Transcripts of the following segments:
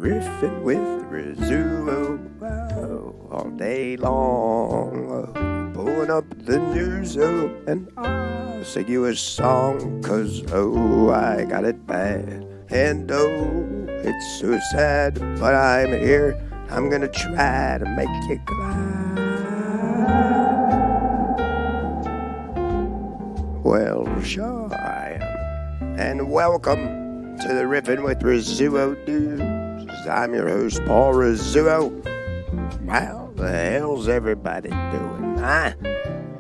Riffin with Rizzuo all day long. Pulling up the news, and I'll sing you a song, 'cause I got it bad. And it's so sad, but I'm here. I'm gonna try to make you glad. Well, sure I am. And welcome to the Riffin with Rizzuo News. I'm your host, Paul Rizzuo. How the hell's everybody doing, huh?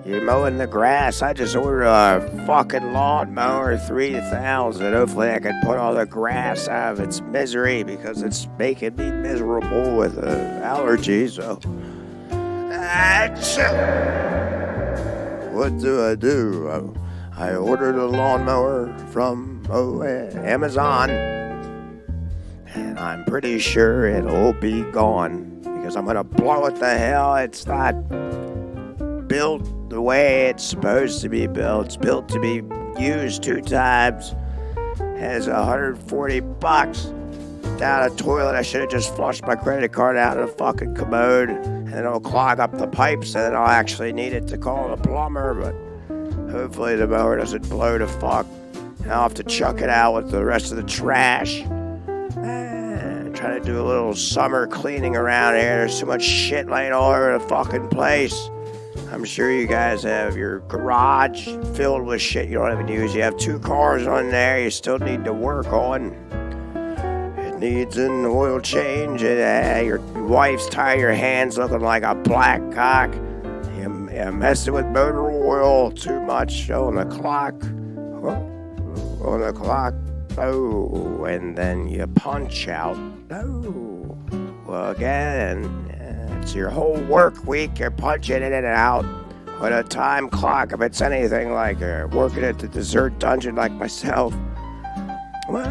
You're mowing the grass? I just ordered a fucking lawnmower 3000. Hopefully I can put all the grass out of its misery, because it's making me miserable with allergies. So, what do? I ordered a lawnmower from Amazon, and I'm pretty sure it'll be gone, because I'm gonna blow it the hell. It's not built the way it's supposed to be built. It's built to be used 2 times. Has $140 down a toilet. I should have just flushed my credit card out of the fucking commode, and it'll clog up the pipes, and then I'll actually need it to call the plumber. But hopefully the mower doesn't blow to fuck. I'll have to chuck it out with the rest of the trash. Try to do a little summer cleaning around here. There's too much shit laying all over the fucking place. I'm sure you guys have your garage filled with shit you don't even use. You have 2 cars on there you still need to work on. It needs an oil change. Your wife's tired of your hands looking like a black cock. You're messing with motor oil too much on the clock. Oh, and then you punch out. Oh, well, again, it's your whole work week. You're punching in and out with a time clock. If it's anything like working at the dessert dungeon like myself, well,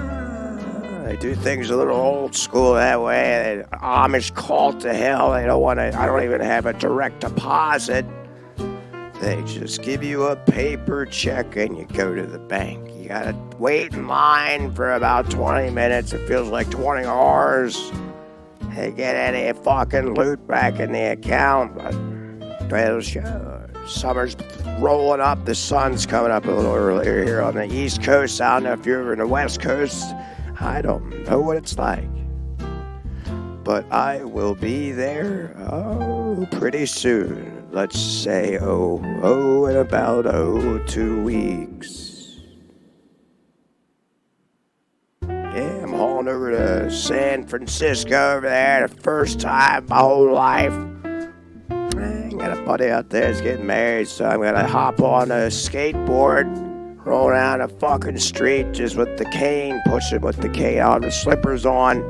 they do things a little old school that way. The Amish cult to hell. They don't want to. I don't even have a direct deposit. They just give you a paper check and you go to the bank. You gotta wait in line for about 20 minutes. It feels like 20 hours. They get any fucking loot back in the account. But well, sure, summer's rolling up. The sun's coming up a little earlier here on the East Coast. I don't know if you're over in the West Coast. I don't know what it's like. But I will be there, pretty soon. Let's say, in about, 2 weeks. Yeah, I'm hauling over to San Francisco over there, the first time my whole life. I got a buddy out there that's getting married, so I'm gonna hop on a skateboard, roll down the fucking street just with the cane, pushing with the cane on, the slippers on.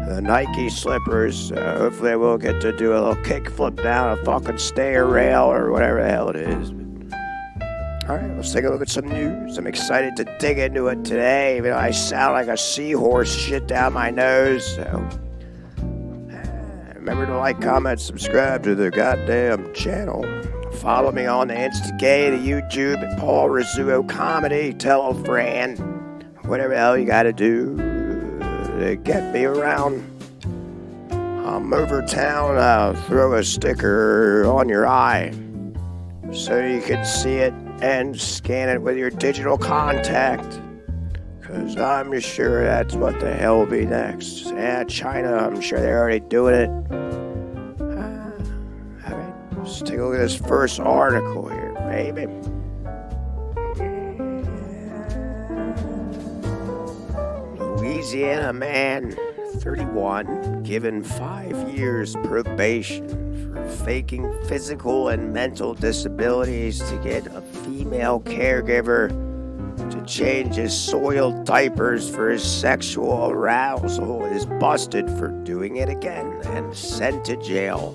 The Nike slippers. Hopefully I will get to do a little kickflip down a fucking stair rail or whatever the hell it is. Alright, let's take a look at some news. I'm excited to dig into it today, even though I sound like a seahorse shit down my nose. So remember to like, comment, subscribe to the goddamn channel. Follow me on the Instagay, the YouTube, at Paul Rizzuo Comedy. Tell a friend. Whatever the hell you gotta do to get me around. I'm over town. I'll throw a sticker on your eye so you can see it and scan it with your digital contact, because I'm sure that's what the hell will be next. Yeah, China, I'm sure they're already doing it. Let's take a look at this first article here, baby. Louisiana man, 31, given 5 years probation for faking physical and mental disabilities to get a female caregiver to change his soiled diapers for his sexual arousal, is busted for doing it again and sent to jail.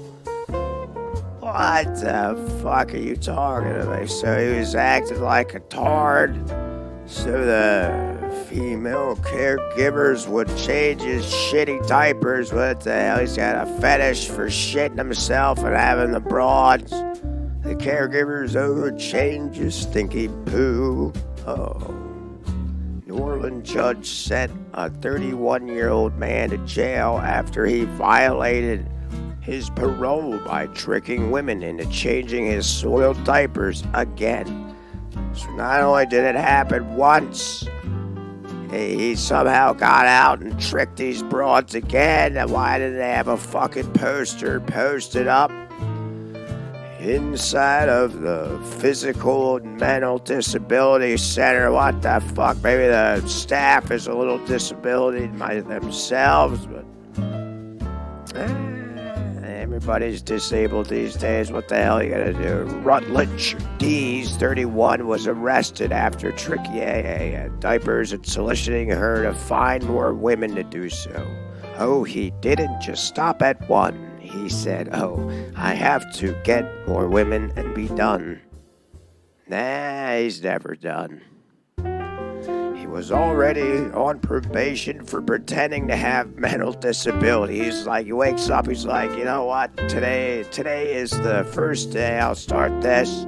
What the fuck are you talking about? So he was acting like a tard, so the female caregivers would change his shitty diapers. What the hell? He's got a fetish for shitting himself and having the broads. The caregivers change his stinky poo. Oh. New Orleans judge sent a 31-year-old man to jail after he violated his parole by tricking women into changing his soiled diapers again. So not only did it happen once, he somehow got out and tricked these broads again. And why did they have a fucking poster posted up inside of the Physical and Mental Disability Center? What the fuck? Maybe the staff is a little disability by themselves, but everybody's disabled these days. What the hell are you gonna do? Rutledge Dees, 31, was arrested after tricking diapers and soliciting her to find more women to do so. Oh, he didn't just stop at one. He said, oh, I have to get more women and be done. Nah, he's never done. He was already on probation for pretending to have mental disability. He's like, he wakes up, he's like, you know what, today is the first day I'll start this.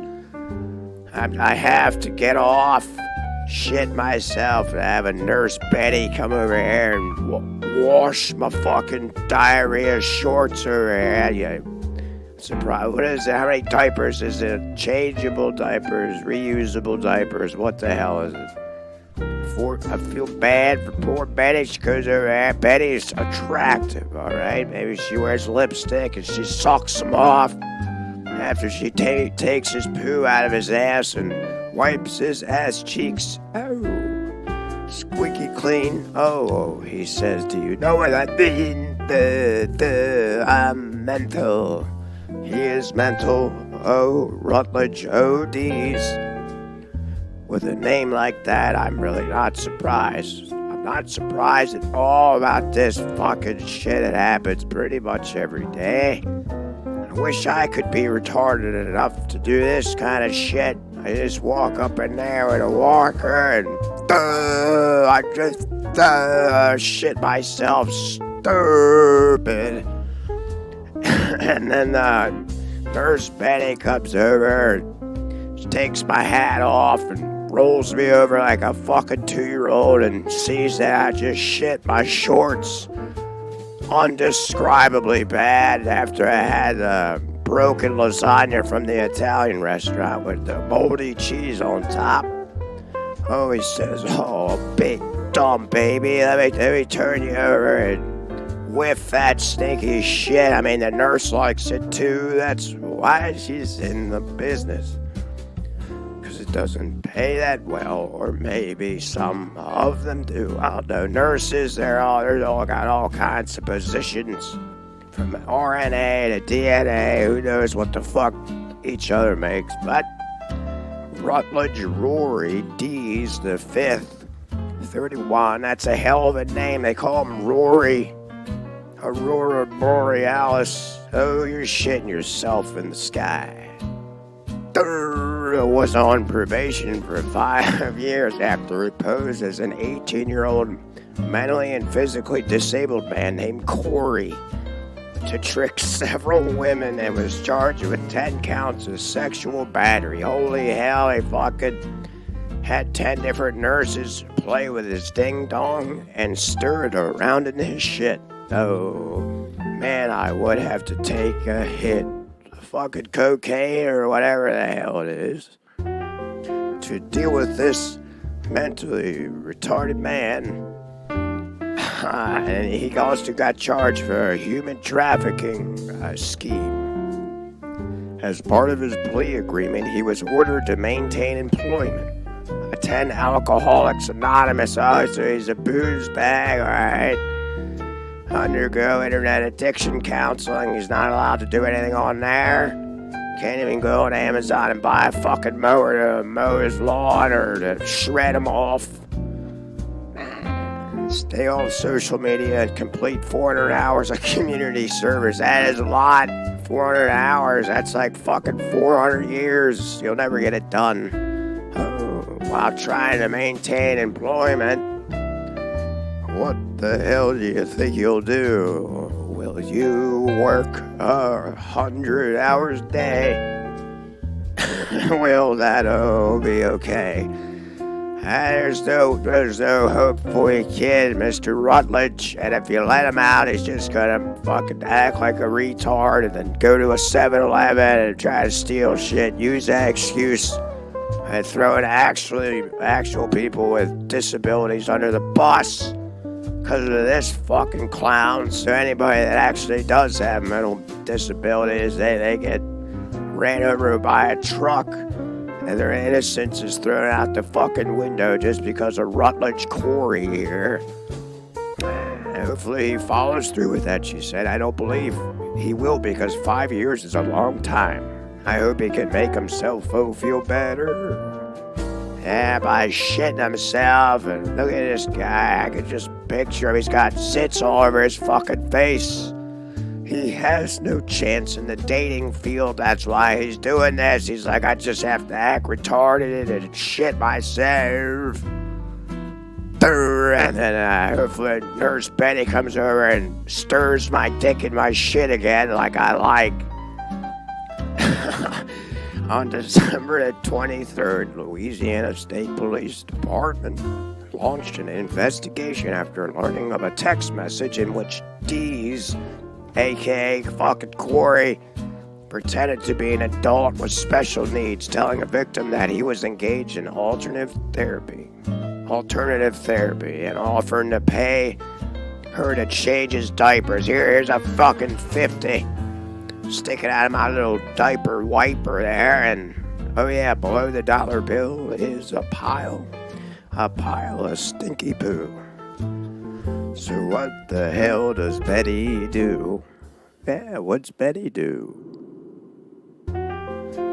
I have to get off, shit myself, and have a nurse Betty come over here and wash my fucking diarrhea shorts over here. Yeah. Surprise! What is it? How many diapers is it? Changeable diapers, reusable diapers. What the hell is it? I feel bad for poor Betty. She goes over there. Betty's attractive, all right? Maybe she wears lipstick and she sucks him off after she takes his poo out of his ass and wipes his ass cheeks. Oh, squeaky clean. Oh, he says, do you know what I mean? I'm mental. He is mental. Oh, Rutledge ODs. With a name like that, I'm really not surprised. I'm not surprised at all about this fucking shit. It happens pretty much every day. I wish I could be retarded enough to do this kind of shit. I just walk up in there with a walker and I just shit myself stupid. And then Nurse Betty comes over and she takes my hat off and rolls me over like a fucking 2-year-old and sees that I just shit my shorts undescribably bad after I had broken lasagna from the Italian restaurant with the moldy cheese on top. Oh, he says, oh, big dumb baby, let me turn you over and whiff that stinky shit. I mean, the nurse likes it too. That's why she's in the business. It doesn't pay that well, or maybe some of them do. I don't know. Nurses, they're all got all kinds of positions, from RNA to DNA. Who knows what the fuck each other makes? But Rutledge Rory Dees the 5th, 31. That's a hell of a name. They call him Rory. Aurora Borealis. Oh, you're shitting yourself in the sky. Was on probation for 5 years after he posed as an 18-year-old mentally and physically disabled man named Corey to trick several women and was charged with 10 counts of sexual battery. Holy hell, he fucking had 10 different nurses play with his ding-dong and stir it around in his shit. Oh, man, I would have to take a hit. Fucking cocaine or whatever the hell it is to deal with this mentally retarded man. And he also got charged for a human trafficking scheme. As part of his plea agreement, he was ordered to maintain employment, attend Alcoholics Anonymous. Oh, so he's a booze bag, all right. Undergo internet addiction counseling. He's not allowed to do anything on there. Can't even go on Amazon and buy a fucking mower to mow his lawn or to shred him off. Stay on social media and complete 400 hours of community service. That is a lot. 400 hours. That's like fucking 400 years. You'll never get it done. While trying to maintain employment. What the hell do you think you'll do? Will you work 100 hours a day? Will that be okay? There's no hope for your kid, Mr. Rutledge. And if you let him out, he's just gonna fucking act like a retard and then go to a 7-Eleven and try to steal shit, use that excuse, and throw in actual people with disabilities under the bus because of this fucking clown. So anybody that actually does have mental disabilities, they get ran over by a truck, and their innocence is thrown out the fucking window just because of Rutledge Corey here. And hopefully he follows through with that, she said. I don't believe he will, because 5 years is a long time. I hope he can make himself feel better. Yeah, by shitting himself. And look at this guy. I could just picture him. He's got zits all over his fucking face. He has no chance in the dating field. That's why he's doing this. He's like, I just have to act retarded and shit myself. And then hopefully Nurse Betty comes over and stirs my dick in my shit again like I like. On December the 23rd, Louisiana State Police Department launched an investigation after learning of a text message in which Dees, a.k.a. fucking Corey, pretended to be an adult with special needs, telling a victim that he was engaged in alternative therapy, and offering to pay her to change his diapers. Here's a fucking 50. Sticking out of my little diaper wiper there, and oh yeah, below the dollar bill is a pile of stinky poo. So what the hell does Betty do? Yeah, what's Betty do?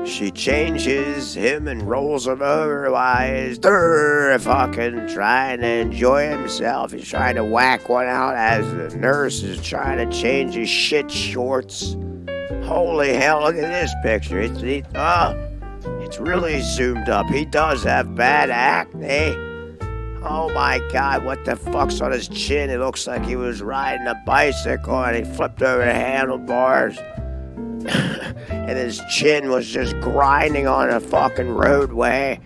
She changes him and rolls him over while he's fucking trying to enjoy himself. He's trying to whack one out as the nurse is trying to change his shit shorts. Holy hell, look at this picture. It's really zoomed up. He does have bad acne. Oh my God, what the fuck's on his chin? It looks like he was riding a bicycle and he flipped over the handlebars. And his chin was just grinding on a fucking roadway.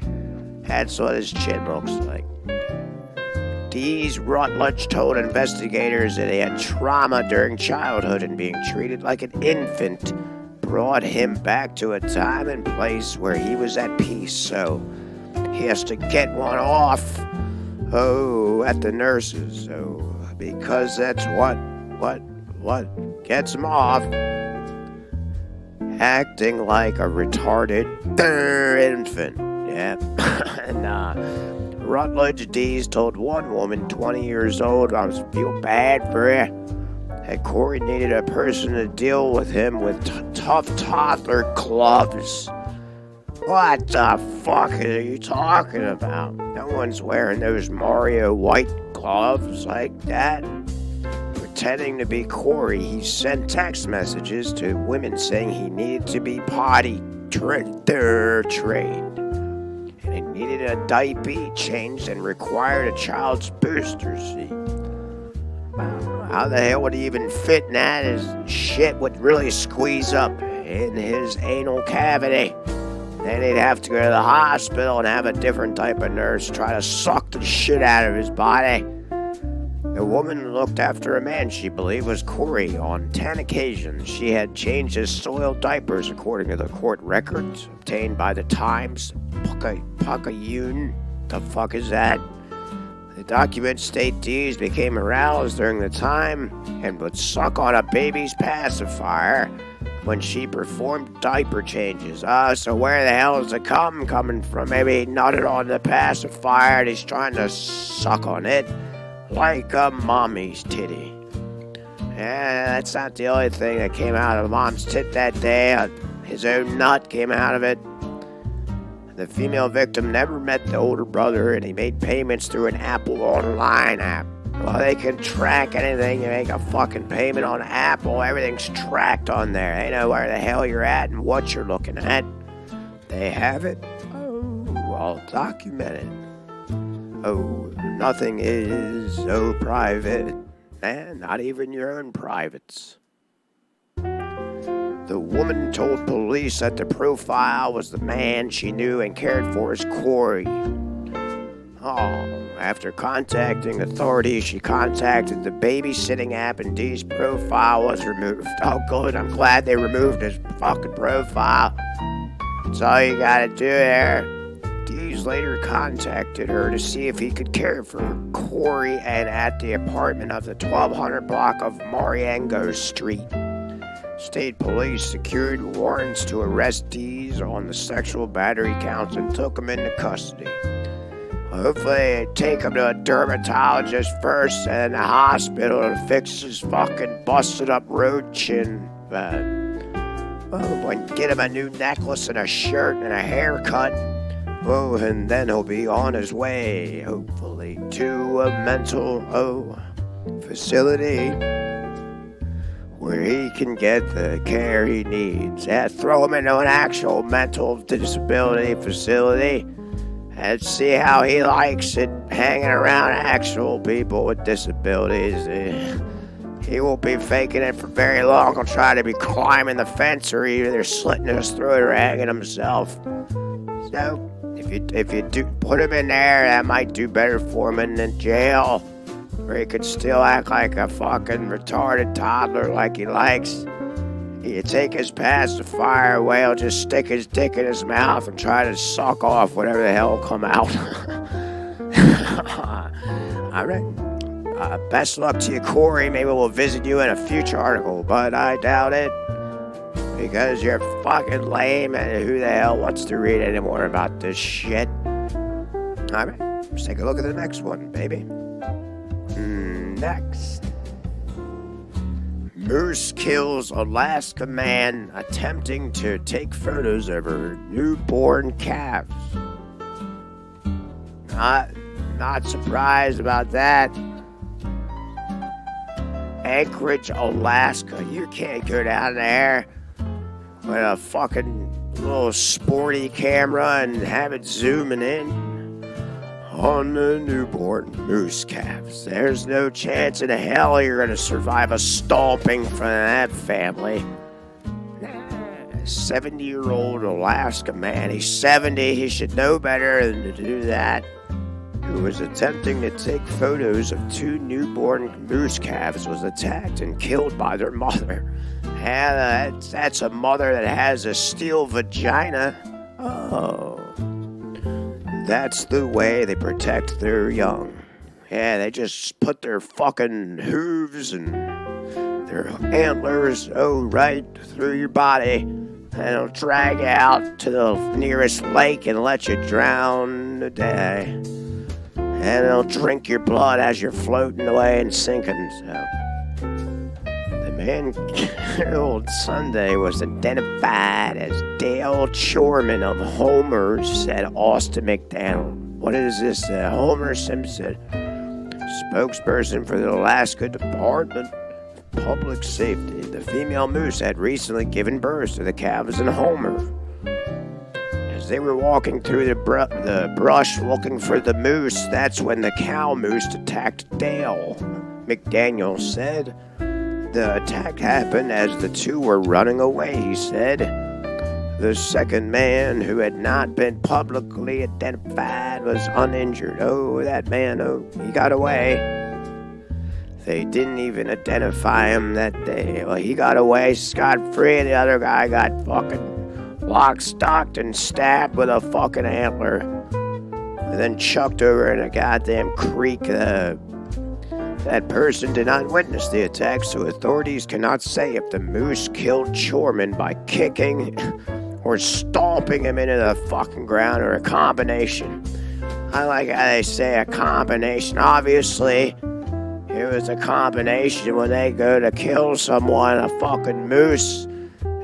That's what his chin looks like. Dees Rutledge told investigators that he had trauma during childhood and being treated like an infant brought him back to a time and place where he was at peace. So he has to get one off. At the nurses. So because that's what gets him off. Acting like a retarded infant. Yeah. And Rutledge Dees told one woman, 20 years old, I feel bad for her, that Corey needed a person to deal with him with tough toddler gloves. What the fuck are you talking about? No one's wearing those Mario white gloves like that. Pretending to be Corey, he sent text messages to women saying he needed to be potty trained. And he needed a diaper changed and required a child's booster seat. How the hell would he even fit in that? His shit would really squeeze up in his anal cavity. Then he'd have to go to the hospital and have a different type of nurse try to suck the shit out of his body. The woman looked after a man she believed was Corey. On 10 occasions, she had changed his soiled diapers, according to the court records obtained by the Times. Picayune. The fuck is that? The documents state Dees became aroused during the time and would suck on a baby's pacifier when she performed diaper changes. So where the hell is the cum coming from? Maybe he nutted on the pacifier and he's trying to suck on it like a mommy's titty. Yeah, that's not the only thing that came out of mom's tit that day. His own nut came out of it. The female victim never met the older brother, and he made payments through an Apple online app. Well, they can track anything. You make a fucking payment on Apple, everything's tracked on there. They know where the hell you're at and what you're looking at. They have it all documented. Nothing is so private, and not even your own privates. The woman told police that the profile was the man she knew and cared for as Corey. After contacting authorities, she contacted the babysitting app and Dee's profile was removed. Oh, good. I'm glad they removed his fucking profile. That's all you gotta do there. Dees later contacted her to see if he could care for Corey and at the apartment of the 1200 block of Mariango Street. State police secured warrants to arrest Dees on the sexual battery counts and took him into custody. Hopefully take him to a dermatologist first and a hospital to fix his fucking busted up road chin. Get him a new necklace and a shirt and a haircut. And then he'll be on his way, hopefully, to a mental facility where he can get the care he needs. Throw him into an actual mental disability facility and see how he likes it hanging around actual people with disabilities. He won't be faking it for very long. He'll try to be climbing the fence or either slitting his throat or hanging himself. So, if you do put him in there, that might do better for him in jail, where he could still act like a fucking retarded toddler like he likes. You take his pacifier away, he'll just stick his dick in his mouth and try to suck off whatever the hell will come out. All right. Best luck to you, Corey. Maybe we'll visit you in a future article, but I doubt it. Because you're fucking lame and who the hell wants to read any more about this shit? Alright, let's take a look at the next one, baby. Next. Moose kills Alaska man attempting to take photos of her newborn calves. Not surprised about that. Anchorage, Alaska. You can't go down there with a fucking little sporty camera and have it zooming in on the newborn moose calves. There's no chance in hell you're gonna survive a stomping from that family. 70-year-old Alaska man, he's 70, he should know better than to do that, who was attempting to take photos of two newborn moose calves, was attacked and killed by their mother. And that's a mother that has a steel vagina. Oh. That's the way they protect their young. Yeah, they just put their fucking hooves and their antlers, right through your body. And it'll drag you out to the nearest lake and let you drown to die. And it'll drink your blood as you're floating away and sinking, so... The man killed Sunday was identified as Dale Chorman of Homer, said Austin McDonald. What is this? Homer Simpson, spokesperson for the Alaska Department of Public Safety. The female moose had recently given birth to the calves in Homer. As they were walking through the brush looking for the moose, that's when the cow moose attacked Dale, McDaniel said. The attack happened as the two were running away, he said. The second man, who had not been publicly identified, was uninjured. That man, he got away. They didn't even identify him that day. Well, he got away scot-free, the other guy got fucking locked, stocked, and stabbed with a fucking antler. And then chucked over in a goddamn creek. That person did not witness the attack, so authorities cannot say if the moose killed Chorman by kicking or stomping him into the fucking ground or a combination. I like how they say a combination. Obviously, it was a combination. When they go to kill someone, a fucking moose,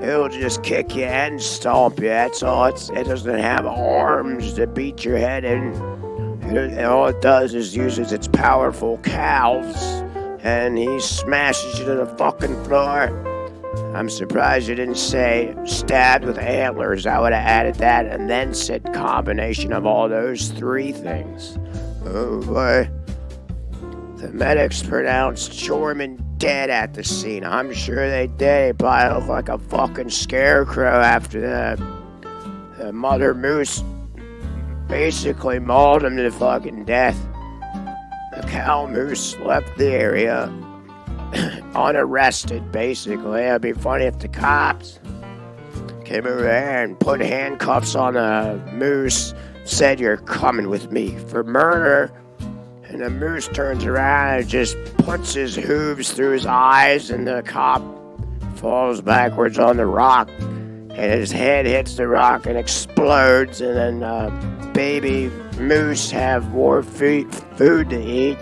it'll just kick you and stomp you. That's all. It doesn't have arms to beat your head in. All it does is uses its powerful calves, and he smashes you to the fucking floor. I'm surprised you didn't say stabbed with antlers. I would have added that and then said combination of all those three things. Oh boy. The medics pronounced Chorman dead at the scene. I'm sure they did. He probably looked like a fucking scarecrow after the mother moose basically mauled him to fucking death. The cow moose left the area unarrested, basically. It'd be funny if the cops came over there and put handcuffs on the moose, said, "You're coming with me for murder." And the moose turns around and just puts his hooves through his eyes, and the cop falls backwards on the rock, and his head hits the rock and explodes, and then baby moose have more food to eat.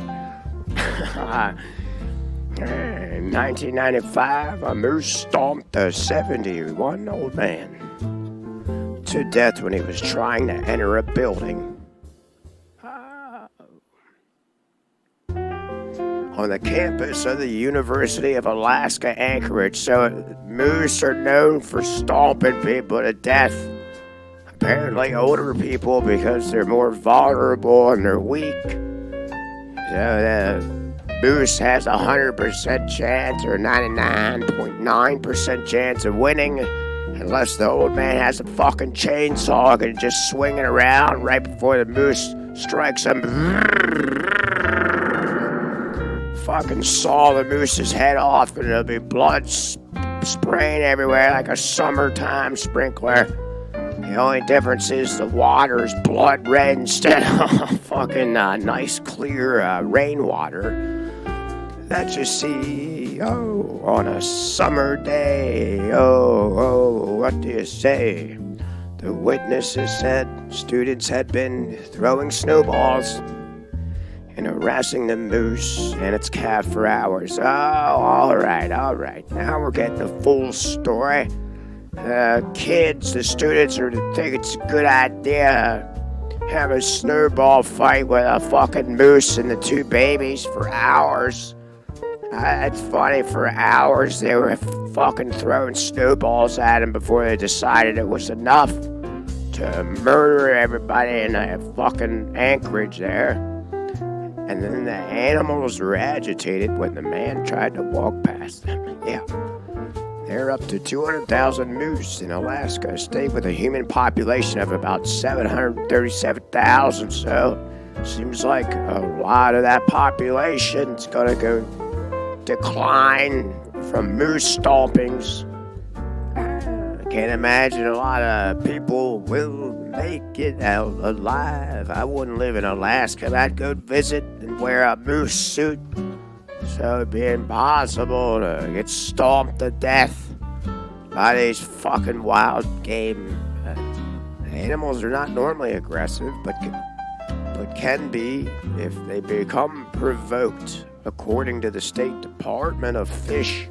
In 1995, a moose stomped a 71-year-old man to death when he was trying to enter a building. On the campus of the University of Alaska, Anchorage. So moose are known for stomping people to death. Apparently older people, because they're more vulnerable and they're weak. So the moose has a 100% chance or 99.9% chance of winning, unless the old man has a fucking chainsaw and just swing it around right before the moose strikes him. Fucking saw the moose's head off, and there'll be blood spraying everywhere like a summertime sprinkler. The only difference is the water's blood red instead of fucking nice clear rainwater that you see, on a summer day. What do you say? The witnesses said students had been throwing snowballs and harassing the moose and its calf for hours. All right. Now we're getting the full story. The students think it's a good idea to have a snowball fight with a fucking moose and the two babies for hours. It's funny, for hours they were fucking throwing snowballs at him before they decided it was enough to murder everybody in a fucking Anchorage there. And then the animals were agitated when the man tried to walk past them. Yeah. There are up to 200,000 moose in Alaska, a state with a human population of about 737,000. So, seems like a lot of that population is going to go decline from moose stompings. I can't imagine a lot of people will make it out alive. I wouldn't live in Alaska. I'd go visit and wear a moose suit. So it'd be impossible to get stomped to death by these fucking wild game. Animals are not normally aggressive, but can be if they become provoked, according to the State Department of Fish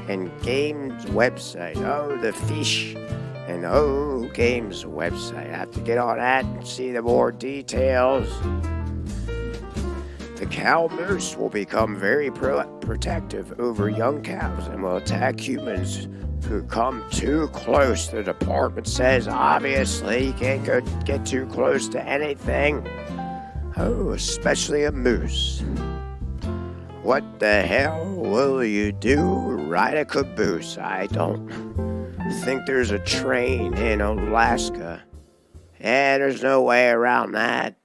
and Game's website. The Fish and Game's website. I have to get on that and see the more details. The cow moose will become very protective over young cows and will attack humans who come too close. The department says, obviously, you can't get too close to anything. Especially a moose. What the hell will you do? Ride a caboose? I don't think there's a train in Alaska. There's no way around that.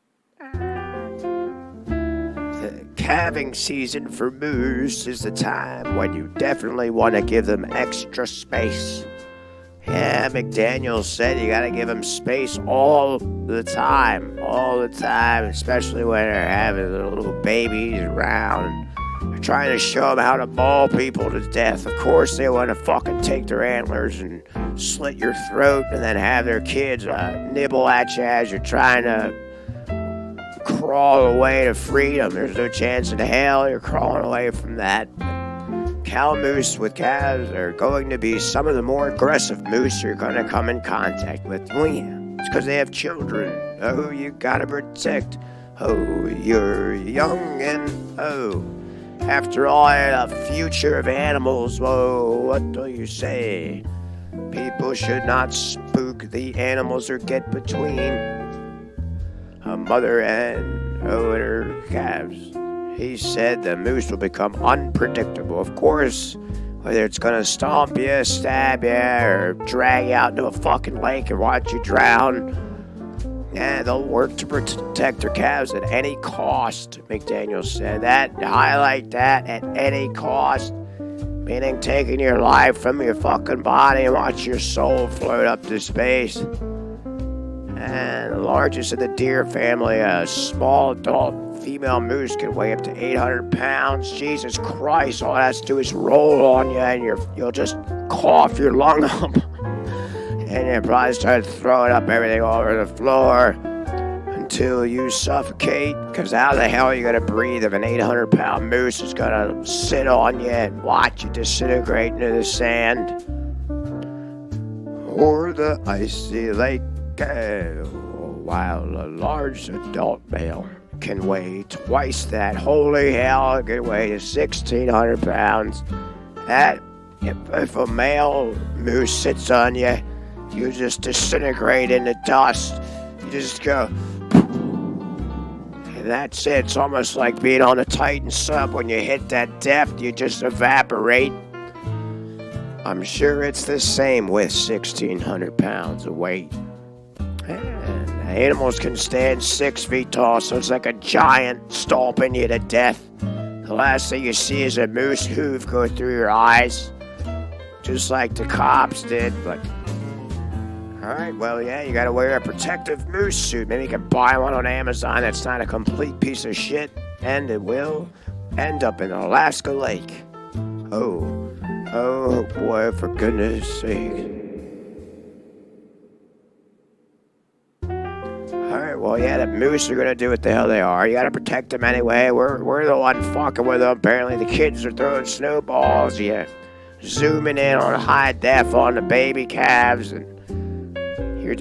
The calving season for moose is the time when you definitely want to give them extra space. Yeah, McDaniel said you gotta give them space all the time, especially when they're having little babies around. They're trying to show them how to maul people to death. Of course, they want to fucking take their antlers and slit your throat and then have their kids nibble at you as you're trying to crawl away to freedom. There's no chance in hell you're crawling away from that. Cow moose with calves are going to be some of the more aggressive moose you're going to come in contact with. Oh yeah, it's because they have children. You gotta protect. You're young and after all, the future of animals. What do you say? People should not spook the animals or get between a mother and her calves. He said the moose will become unpredictable. Of course, whether it's going to stomp you, stab you, or drag you out into a fucking lake and watch you drown, Yeah, they'll work to protect their calves at any cost, McDaniel said. Highlight that, at any cost. Meaning taking your life from your fucking body and watch your soul float up to space. And the largest of the deer family, a small adult female moose, can weigh up to 800 pounds. Jesus Christ, all it has to do is roll on you and you'll just cough your lung up. And you probably start throwing up everything all over the floor until you suffocate. Because how the hell are you going to breathe if an 800-pound moose is going to sit on you and watch you disintegrate into the sand? Or the icy lake, while a large adult male can weigh twice that. Holy hell, it can weigh 1,600 pounds. If a male moose sits on you, you just disintegrate into dust. You just go, and that's it. It's almost like being on a Titan sub. When you hit that depth, you just evaporate. I'm sure it's the same with 1,600 pounds of weight. And animals can stand 6 feet tall, so it's like a giant stomping you to death. The last thing you see is a moose hoof go through your eyes, just like the cops did, but... Alright, well, yeah, you gotta wear a protective moose suit. Maybe you can buy one on Amazon that's not a complete piece of shit, and it will end up in Alaska Lake. Oh boy, for goodness sake. Alright, well, yeah, the moose are gonna do what the hell they are. You gotta protect them anyway. We're the one fucking with them. Apparently the kids are throwing snowballs. Yeah, zooming in on high def on the baby calves, and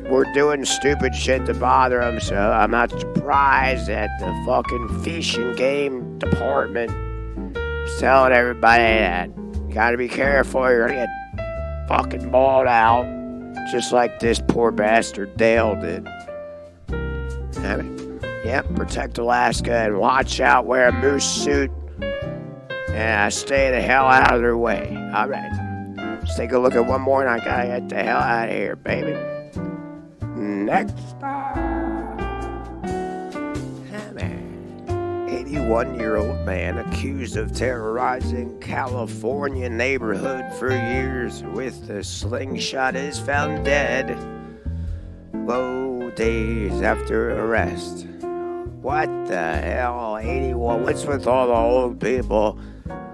we're doing stupid shit to bother them, so I'm not surprised that the fucking fish and game department is telling everybody that you gotta be careful, you're gonna get fucking mauled out, just like this poor bastard Dale did. Protect Alaska and watch out, wear a moose suit, and stay the hell out of their way. Alright, let's take a look at one more and I gotta get the hell out of here, baby. Next, 81-year-old man accused of terrorizing California neighborhood for years with a slingshot is found dead. Whoa, days after arrest. What the hell, 81? What's with all the old people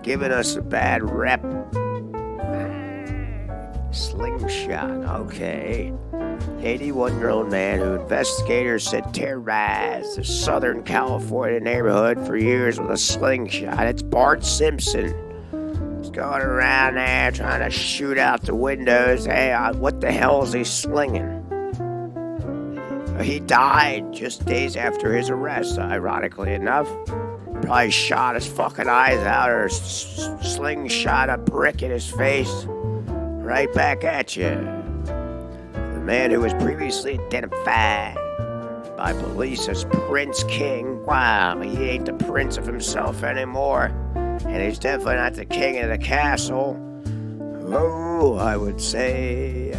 giving us a bad rep? Slingshot, okay. 81-year-old man who investigators said terrorized a Southern California neighborhood for years with a slingshot. It's Bart Simpson. He's going around there trying to shoot out the windows. Hey, what the hell is he slinging? He died just days after his arrest, ironically enough. Probably shot his fucking eyes out or slingshot a brick in his face. Right back at you. The man who was previously identified by police as Prince King. Wow, he ain't the prince of himself anymore. And he's definitely not the king of the castle. Oh, I would say,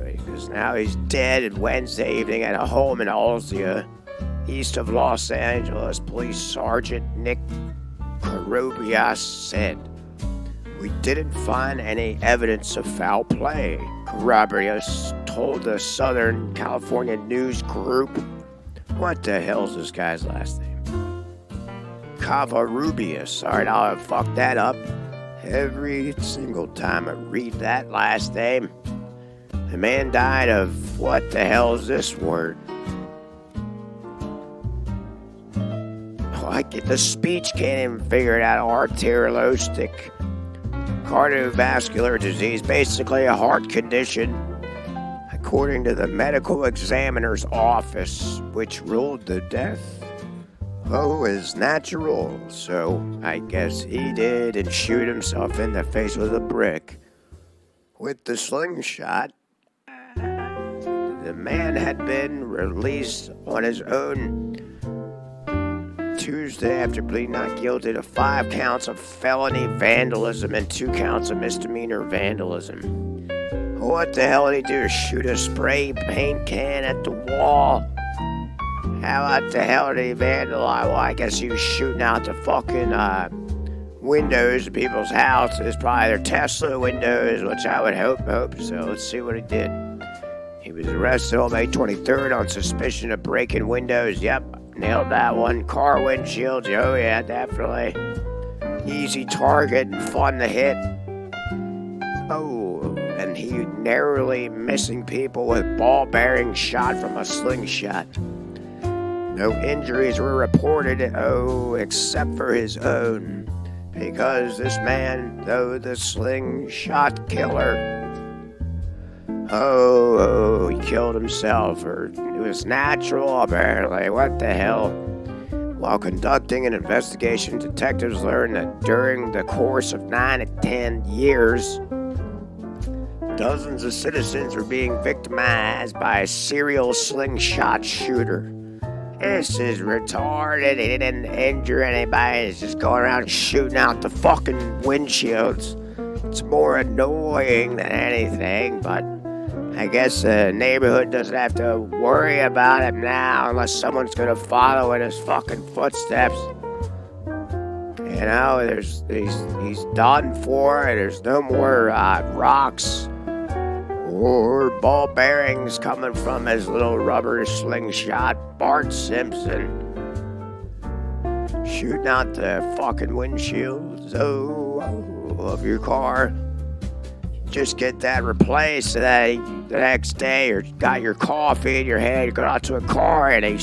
because now he's dead. And Wednesday evening at a home in Alzia, east of Los Angeles, Police Sergeant Nick Carobias said, "We didn't find any evidence of foul play," Carobias told the Southern California News Group. What the hell's this guy's last name? Cavarrubias. Alright, I'll fuck that up every single time I read that last name. The man died of, what the hell is this word? The speech can't even figure it out. Arteriolostic cardiovascular disease, basically a heart condition, according to the medical examiner's office, which ruled the death as natural. So I guess he did and shoot himself in the face with a brick with the slingshot. The man had been released on his own Tuesday after pleading not guilty to 5 counts of felony vandalism and 2 counts of misdemeanor vandalism. What the hell did he do? Shoot a spray paint can at the wall? How what the hell did he vandalize? Well, I guess he was shooting out the fucking windows of people's houses, probably their Tesla windows, which I would hope so. Let's see what he did. He was arrested on May 23rd on suspicion of breaking windows. Yep, nailed that one. Car windshields. Oh yeah, definitely. Easy target and fun to hit. Oh, and he narrowly missing people with ball bearing shot from a slingshot. No injuries were reported, except for his own. Because this man, though the slingshot killer, he killed himself, or it was natural, apparently. What the hell? While conducting an investigation, detectives learned that during the course of 9 to 10 years, dozens of citizens were being victimized by a serial slingshot shooter. This is retarded. He didn't injure anybody. He's just going around shooting out the fucking windshields. It's more annoying than anything, but I guess the neighborhood doesn't have to worry about him now unless someone's gonna follow in his fucking footsteps. You know, he's done for, and there's no more rocks or ball bearings coming from his little rubber slingshot. Bart Simpson shooting out the fucking windshields of your car. Just get that replaced so that the next day, or got your coffee in your hand, you go out to a car and he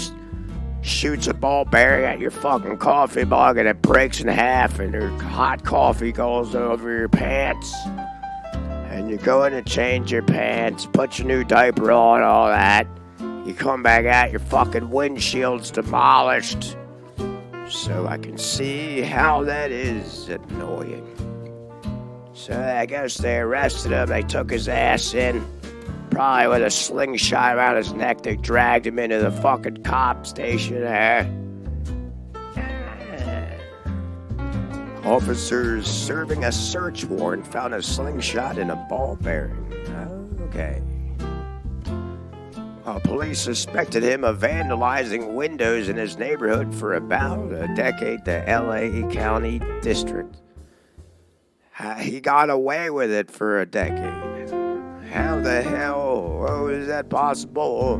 shoots a ball bearing at your fucking coffee mug and it breaks in half and your hot coffee goes over your pants. And you go in and change your pants, put your new diaper on, all that. You come back out, your fucking windshield's demolished. So I can see how that is annoying. So I guess they arrested him. They took his ass in, probably with a slingshot around his neck. They dragged him into the fucking cop station there. Officers serving a search warrant found a slingshot in a ball bearing. Okay. Police suspected him of vandalizing windows in his neighborhood for about a decade, the L.A. County District. He got away with it for a decade. How the hell is that possible?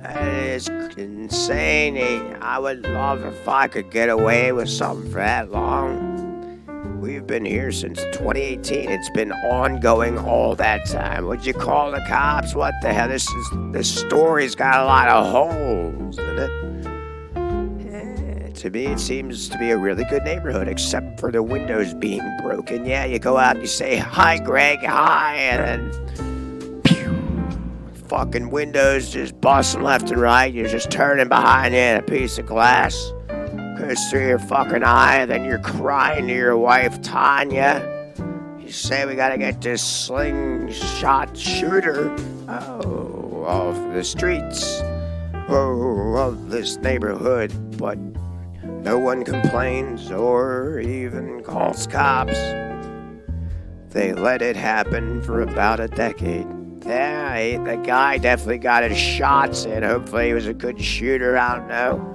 That is insane. I would love if I could get away with something for that long. We've been here since 2018. It's been ongoing all that time. Would you call the cops? What the hell? This story's got a lot of holes in it. To me, it seems to be a really good neighborhood, except for the windows being broken. Yeah, you go out and you say, "Hi, Greg, hi," and then fucking windows just busting left and right. You're just turning behind you and a piece of glass goes through your fucking eye, and then you're crying to your wife, Tanya. You say, "We gotta get this slingshot shooter off the streets of this neighborhood," but no one complains or even calls cops. They let it happen for about a decade. Yeah, the guy definitely got his shots in. Hopefully he was a good shooter, I don't know.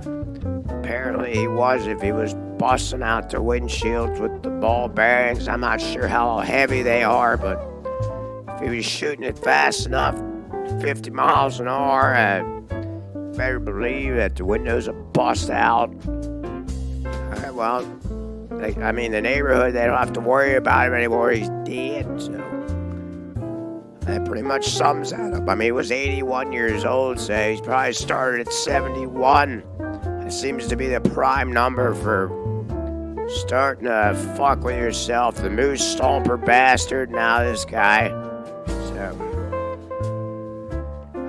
Apparently he was, if he was busting out the windshields with the ball bearings. I'm not sure how heavy they are, but if he was shooting it fast enough, 50 miles an hour, I better believe that the windows will bust out. Well, the neighborhood, they don't have to worry about him anymore. He's dead, so that pretty much sums that up. He was 81 years old, so he's probably started at 71. It seems to be the prime number for starting to fuck with yourself. The moose stomper bastard, now this guy. So,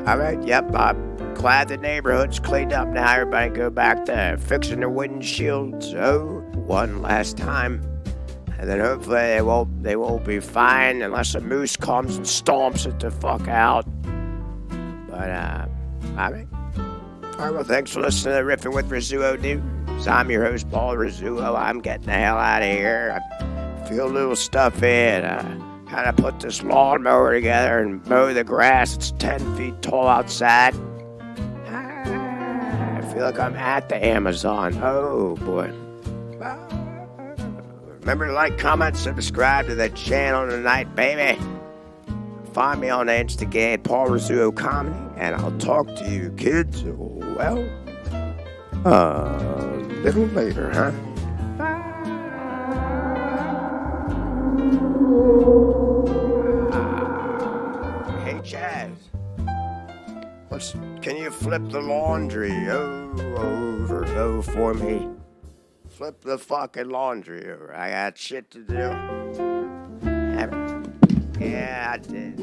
alright, yep, I'm glad the neighborhood's cleaned up now. Everybody go back to fixing their windshields one last time. And then hopefully they won't be fine unless a moose comes and stomps it the fuck out. But, alright. Alright, well, thanks for listening to Riffin with Rizzuo News. I'm your host, Paul Rizzuo. I'm getting the hell out of here. I feel a little stuffy, and kind of put this lawnmower together and mow the grass. It's 10 feet tall outside. feel like I'm at the Amazon. Oh, boy. Remember to like, comment, subscribe to the channel tonight, baby. Find me on Instagram, Paul Rizzuo Comedy, and I'll talk to you kids, well, a little later, huh? Hey, Chaz. Can you flip the laundry over for me? Flip the fucking laundry over. I got shit to do. Yeah, I did.